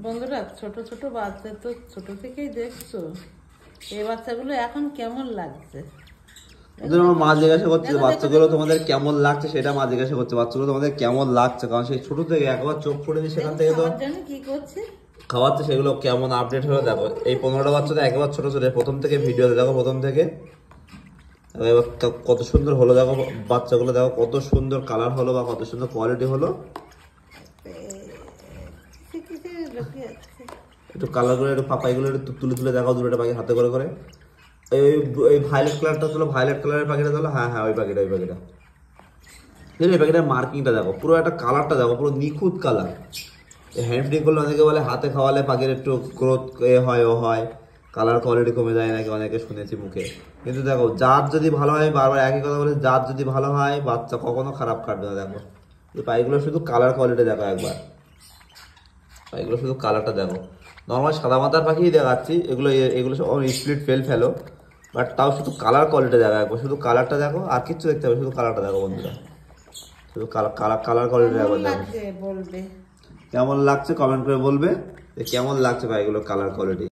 বন্ধুরা, ছোট ছোট বাচ্চা তো ছোট থেকেই দেখছো, এই বাচ্চাগুলো এখন কেমন লাগছে? আমার মা জিজ্ঞাসা করছে বাচ্চাগুলো তোমাদের কেমন লাগছে, সেটা মা জিজ্ঞাসা করছে বাচ্চাগুলো তোমাদের কেমন লাগছে, কারণ সেই ছোট থেকে একবার চোখ পড়েনি সেখান থেকে তো কি করছে খাওয়াচ্ছে, সেগুলো কেমন আপডেট হলো দেখো। এই 15টা বাচ্চা তো একবার ছোট ছোট, প্রথম থেকে ভিডিওতে দেখো, প্রথম থেকে এবার কত সুন্দর হলো দেখো বাচ্চাগুলো, দেখো কত সুন্দর কালার হলো বা কত সুন্দর কোয়ালিটি হলো। একটু কালার করে একটু পাপাইগুলো একটু তুলে তুলে দেখাও, দুটো পাখি হাতে করে করে। এই ভায়োলেট কালারটা তোলো, ভায়োলেট কালারের পাখিটা তোলো। হ্যাঁ হ্যাঁ, ওই পাখিটা এই পাখিটার মার্কিংটা দেখো, পুরো একটা কালারটা দেখো, পুরো নিখুঁত কালার। হ্যান্ড ফিডিং করলে অনেকে বলে হাতে খাওয়ালে পাখির একটু গ্রোথ হয়, কালার কোয়ালিটি কমে যায় নাকি, অনেকে শুনেছি মুখে। কিন্তু দেখো জাত যদি ভালো হয়, বারবার একই কথা বলে, জাত যদি ভালো হয় বাচ্চা কখনো খারাপ কাটবে না। দেখো এই পাখিগুলো শুধু কালার কোয়ালিটি দেখো একবার, পাখিগুলো শুধু কালারটা দেখো। নর্মাল সাদা মাথার পাখি দেখাচ্ছি, এগুলো সব স্প্লিট ফেলো, বাট তাও শুধু কালার কোয়ালিটি দেখো একবার, শুধু কালারটা দেখো, আর কিচ্ছু দেখতে হবে, শুধু কালারটা দেখো বন্ধুরা, শুধু কালার কোয়ালিটি একবার দেখো। বলবে কেমন লাগছে কমেন্ট করে বলবে, কেমন লাগছে ভাই এগুলো কালার কোয়ালিটি।